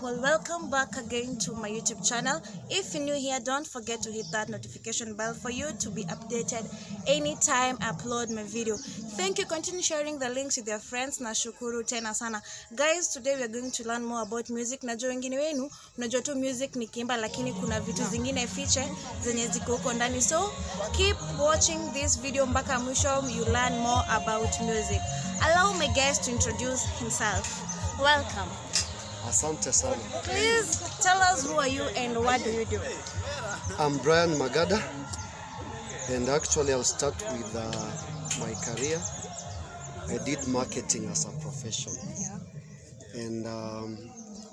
people, welcome back again to my YouTube channel. If you're new here, don't forget to hit that notification bell for you to be updated anytime I upload my video. Thank you. Continue sharing the links with your friends. Nashukuru tena sana. Guys, today we are going to learn more about music. Najua wengine wenu unajua tu music ni kimba, lakini kuna vitu zingine feature zenye ziko huko ndani. So keep watching this video mpaka mwisho, you learn more about music. Allow my guest to introduce himself. Welcome. Asante sana. Please tell us who are you and what do you do? I'm Brian Magada, and actually I'll start with my career. I did marketing as a profession, and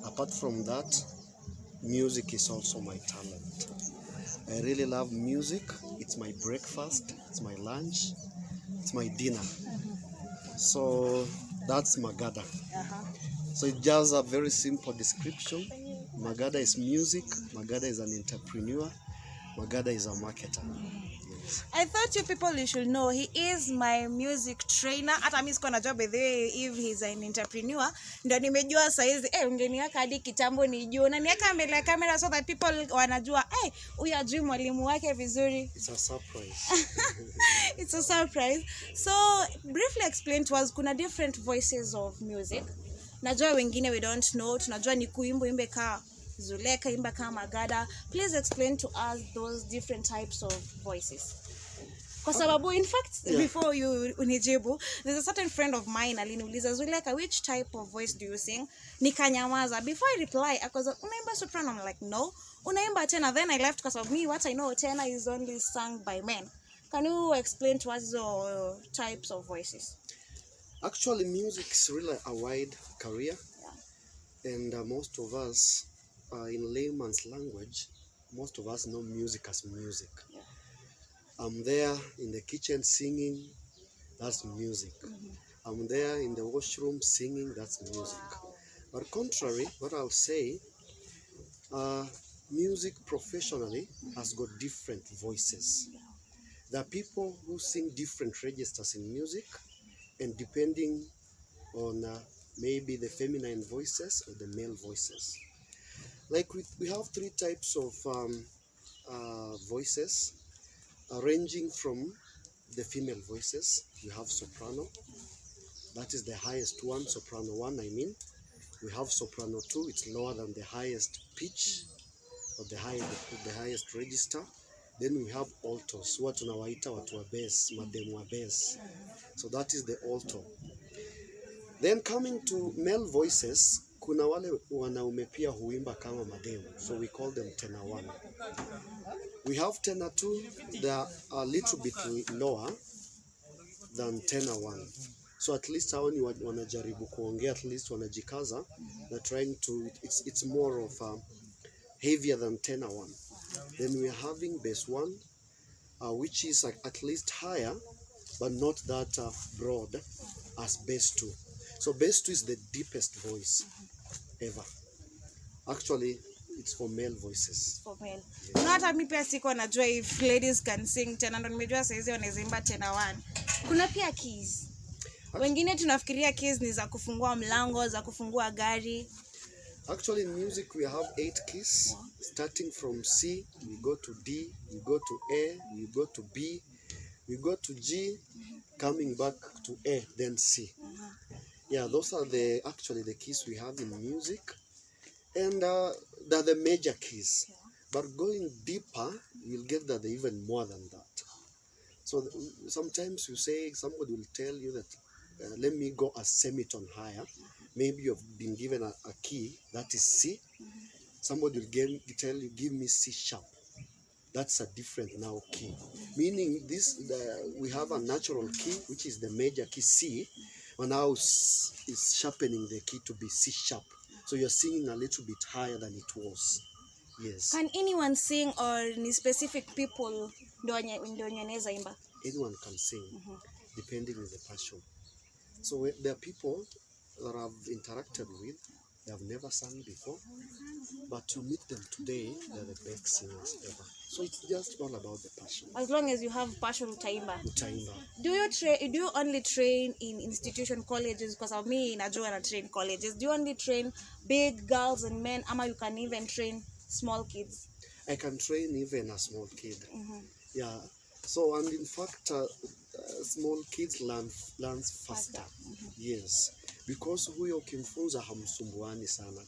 apart from that, music is also my talent. I really love music. It's my breakfast, it's my lunch, it's my dinner. So that's Magada. So it's just a very simple description. Magada is music, Magada is an entrepreneur, Magada is a marketer. Yes. I thought you people you should know he is my music trainer. Hata mimi siko najua by the way if he's an entrepreneur. Ndio nimejua saizi ungeniweka hadi kitambo nijue. Na niweka mbele ya kamera so that people wanajua huyu ajui mwalimu wake vizuri. It's a surprise. It's a surprise. So briefly explain to us, kuna different voices of music. Najua wengine we don't know. Tunajua ni kuimba imbe ka Zuleka, imba ka Magada. Please explain to us those different types of voices. Kwa sababu in fact before you unijibu, there's a certain friend of mine aliniuliza, Zuleka, which type of voice do you sing? Nikanyamaza. Before I reply, akaza unaimba soprano. I'm like, no. Unaimba tenor. Then I left because of me what I know tenor is only sung by men. Can you explain to us the types of voices? Actually, music is really a wide career, and most of us, in layman's language, most of us know music as music. I'm there in the kitchen singing, that's music. I'm there in the washroom singing, that's music. But contrary, what I'll say, music professionally has got different voices. There are people who sing different registers in music, and depending on maybe the feminine voices or the male voices. Like we have three types of voices, ranging from the female voices. We have soprano, that is the highest one, soprano 1 I mean. We have soprano 2, it's lower than the highest pitch or the highest register. Then we have altos, watu nawaita watu wa bass, mademu wa bass. So that is the alto. Then coming to male voices, kuna wale wanaume pia huimba kama mademu. So we call them tenor 1. We have tenor 2, they are a little bit lower than tenor 1. So at least hao ni wanajaribu kuongea, at least wanajikaza. They're trying to, it's more of heavier than tenor 1. Then we are having bass 1, which is at least higher, but not that broad as bass 2. So bass 2 is the deepest voice ever. Actually, it's for male voices. For male. Yes. Not hata mimi pia siko najua if ladies can sing tena, ndo nimejua saizi wanaweza imba tena 1. Kuna pia keys. Wengine tunafikiria keys ni za kufungua mlango, za kufungua gari. Actually, in music, we have 8 keys. Starting from C, we go to D, we go to A, we go to B, we go to G, coming back to A, then C. Yeah, those are actually the keys we have in music. And they're the major keys. But going deeper, you'll get that they're even more than that. So sometimes somebody will tell you that, let me go a semitone higher. Maybe you've been given a key, that is C. Somebody will tell you, give me C sharp. That's a different now key. Meaning we have a natural key, which is the major key C, and now is sharpening the key to be C sharp. So you're singing a little bit higher than it was. Yes. Can anyone sing, or ni specific people ndio wanaweza imba? Anyone can sing, depending on the passion. So there are people that I've interacted with, They have never sung before, but to meet them today, they're the best singers ever. So it's just all about the passion. As long as you have passion, utaimba. Utaimba. Do you only train in institution colleges? Because of me, najua na train colleges. Do you only train big girls and men, ama you can even train small kids? I can train even a small kid. Yeah. So, and in fact, small kids learns faster. Yes. Because huyo kimfunza hamsumbuani sana.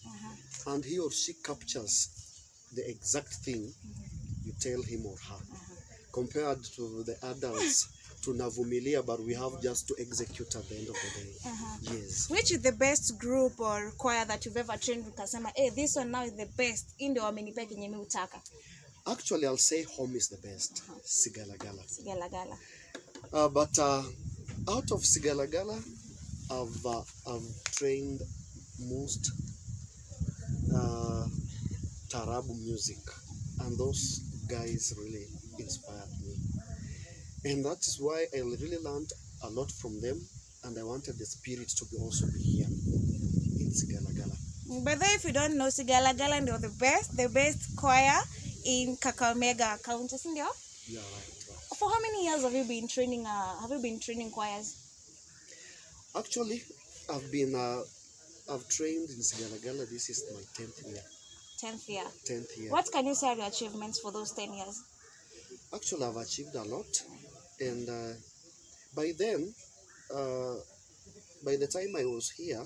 And he or she captures the exact thing you tell him or her. Compared to the adults, tunavumilia, but we have just to execute at the end of the day. Yes. Which is the best group or choir that you've ever trained? Ukasema, hey, this one now is the best. Ndio wamenipea kenye mimi hutaka. Actually, I'll say home is the best. Sigalagala. Sigalagala. But out of Sigalagala, I've trained most Tarabu music, and those guys really inspired me. And that is why I really learned a lot from them, and I wanted the spirit to also be here in Sigalagala. But then if you don't know, Sigalagala, they're the best choir in Kakamega County, isn't it? Yeah, right. For how many years have you been training? Choirs? Actually, I've trained in Sigalagala. This is my 10th year. 10th year. 10th year. What can you say are your achievements for those 10 years? Actually, I've achieved a lot, and by then, by the time I was here,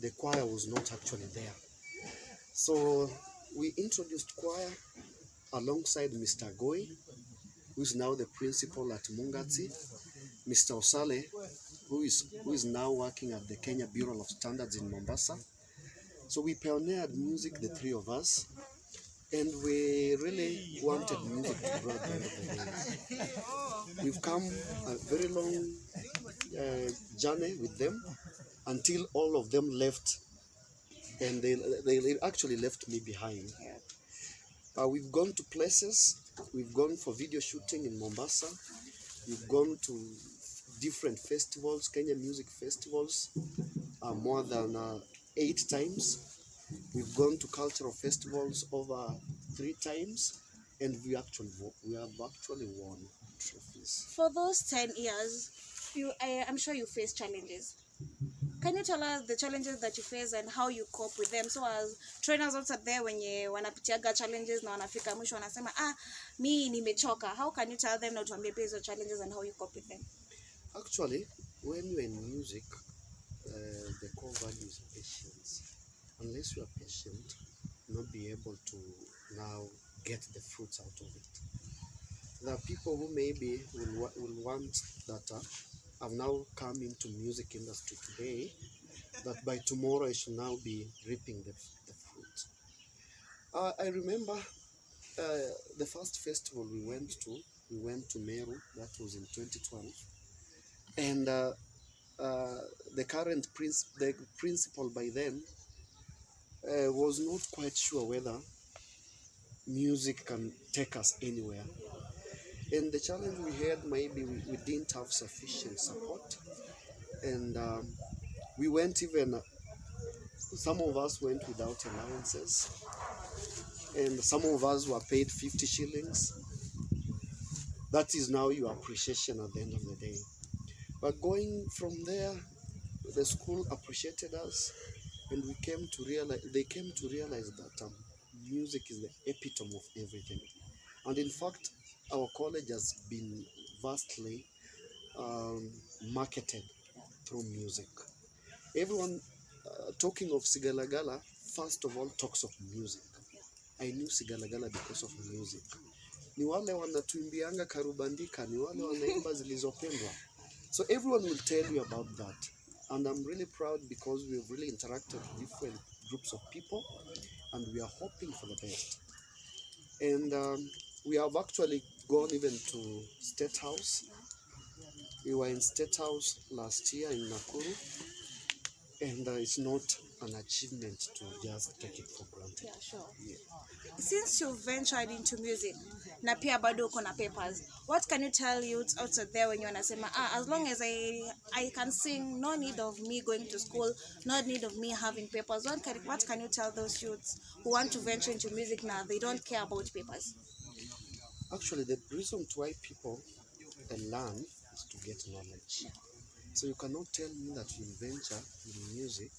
the choir was not actually there. So we introduced choir alongside Mr. Goi, who is now the principal at Mungatsi, Mr. Osale, who is now working at the Kenya Bureau of Standards in Mombasa. So we pioneered music, the three of us, and we really wanted music to grow at the end of the day. We've come a very long journey with them until all of them left, and they actually left me behind. We've gone to places. We've gone for video shooting in Mombasa. We've gone to different festivals, Kenya music festivals, more than 8 times. We've gone to cultural festivals over 3 times, and we have actually won trophies. For those 10 years, I'm sure you face challenges. Can you tell us the challenges that you face and how you cope with them? So as trainers also there, when you wanapitiaga challenges na wanafika mwisho wanasema mi nimechoka. How can you tell them not to ambie hizo challenges and how you cope with them? Actually, when you're in music, the core value is patience. Unless you are patient, you'll not be able to now get the fruits out of it. There are people who maybe will want that I've now come into music industry today, that by tomorrow I should now be reaping the fruit. I remember the first festival we went to Meru. That was in 2012, and the principal by then was not quite sure whether music can take us anywhere. And the challenge we had, maybe we didn't have sufficient support, and we went even, some of us went without allowances, and some of us were paid 50 shillings. That is now your appreciation at the end of the day. But going from there, the school appreciated us, and they came to realize that music is the epitome of everything. And in fact, our college has been vastly marketed through music. Everyone talking of Sigalagala, first of all, talks of music. I knew Sigalagala because of music. Ni wale wanatuimbianga karubandika, ni wale wanaimba zilizopendwa. So everyone will tell you about that. And I'm really proud because we've really interacted with different groups of people, and we are hoping for the best. And we have actually gone even to State House. We were in State House last year in Nakuru, and it's not an achievement to just take it for granted. Yeah, sure. Yeah. Since you've ventured into music, na pia bado uko na papers, what can you tell youths out there when you wanasema, as long as I can sing, no need of me going to school, no need of me having papers. What can you tell those youths who want to venture into music now, they don't care about papers? Actually, the reason why people learn is to get knowledge. So you cannot tell me that you venture in music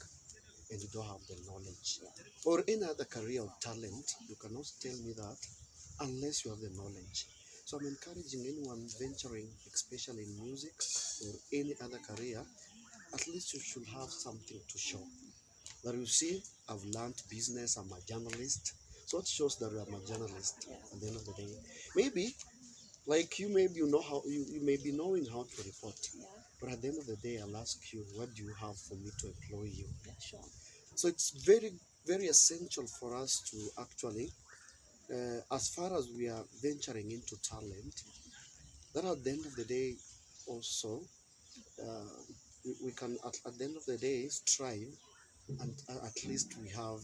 and you don't have the knowledge. Or any other career or talent, you cannot tell me that unless you have the knowledge. So I'm encouraging anyone venturing, especially in music or any other career, at least you should have something to show. That you see, I've learned business, I'm a journalist. So it shows that I'm a journalist at the end of the day. Maybe, like you know how you may be knowing how to report. But at the end of the day, I'll ask you, what do you have for me to employ you? Yeah, sure. So it's very, very essential for us to actually, as far as we are venturing into talent, that at the end of the day also, we can, at the end of the day, strive and at least we have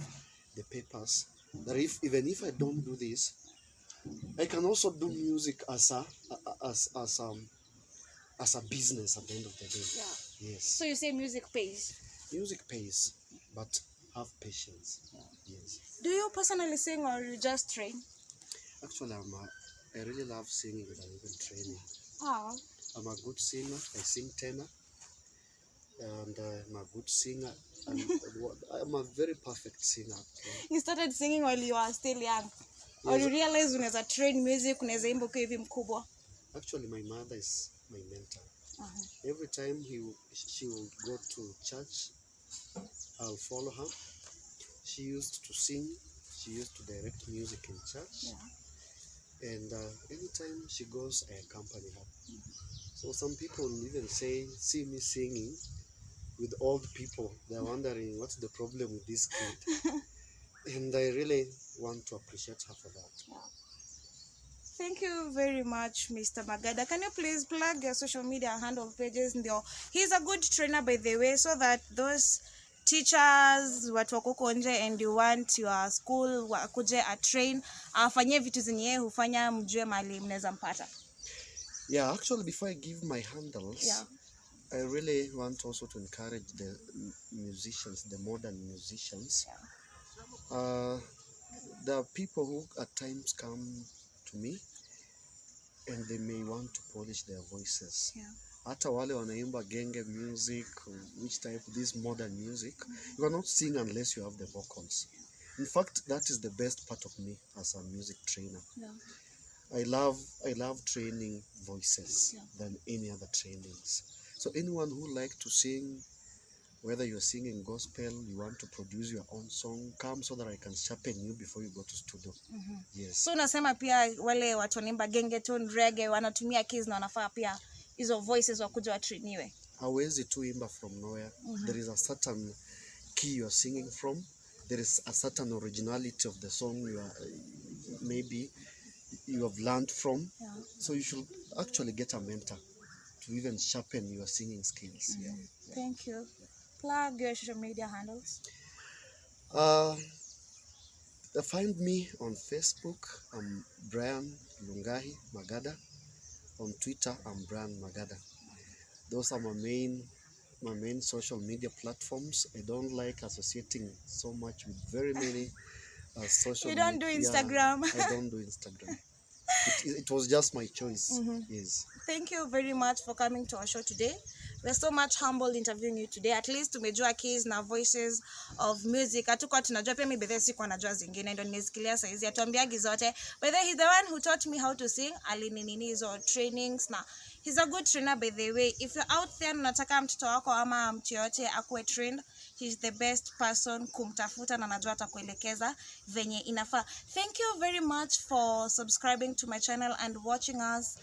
the papers that even if I don't do this, I can also do music as a business at the end of the day. Yeah. Yes. So you say music pays? Music pays, but have patience. Yes. Do you personally sing or you just train? Actually, I really love singing without even training. Oh. I'm a good singer. I sing tenor, and I'm a good singer. And I'm a very perfect singer. You started singing while you were still young? Yes. Or you realized unaweza train music, unaweza imba ukiwa hivi mkubwa? Actually, my mother is my mentor. Every time she will go to church, I'll follow her. She used to sing. She used to direct music in church. Yeah. And anytime she goes, I accompany her. So some people even see me singing with old people. They're wondering what's the problem with this kid. And I really want to appreciate her for that. Yeah. Thank you very much, Mr. Magada. Can you please plug your social media handle pages? He's a good trainer, by the way, so that those teachers watu wako nje and you want your school wakuje a train afanye vitu zenye hufanya mjue mali mnaweza mpata. Yeah, actually before I give my handles, I really want also to encourage the musicians, the modern musicians. There are people who at times come to me and they may want to polish their voices. Hata wale wanaimba genge music, which type, this modern music, you cannot sing unless you have the vocals. In fact, that is the best part of me as a music trainer. I love training voices than any other trainings. So anyone who like to sing, whether you're singing gospel, you want to produce your own song, come so that I can sharpen you before you go to studio. Yes. So unasema pia wale watu wanaimba genge tone reggae wanatumia keys na wanafaa pia hizo voices wakuja watrainiwe. Hawezi tu imba from nowhere. There is a certain key you are singing from. There is a certain originality of the song maybe you have learned from. So you should actually get a mentor to even sharpen your singing skills. Thank you. Plug your social media handles. Find me on Facebook. I'm Brian Lungahi Magada. On Twitter, I'm Brian Magada. Those are my main social media platforms. I don't like associating so much with very many social media. You don't do Instagram? I don't do Instagram. It was just my choice. Yes. Thank you very much for coming to our show today. We're so much humbled interviewing you today. At least tumejua keys na voices of music. Hatukuwa tunajua pia mimi bedhe sikuwa najua zingine ndio nimesikilia saizi. Atuambiagi zote. By the way, he's the one who taught me how to sing. Alininini hizo trainings na he's a good trainer, by the way. If you're out there unataka mtoto wako ama mtu yote akuwe trained, he's the best person kumtafuta na najua atakuelekeza venye inafaa. Thank you very much for subscribing to my channel and watching us.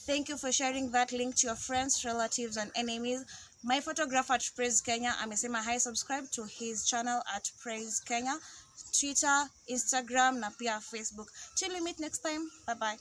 Thank you for sharing that link to your friends, relatives, and enemies. My photographer at Praise Kenya, amesema hi, subscribe to his channel at Praise Kenya, Twitter, Instagram, na pia Facebook. Till we meet next time. Bye-bye.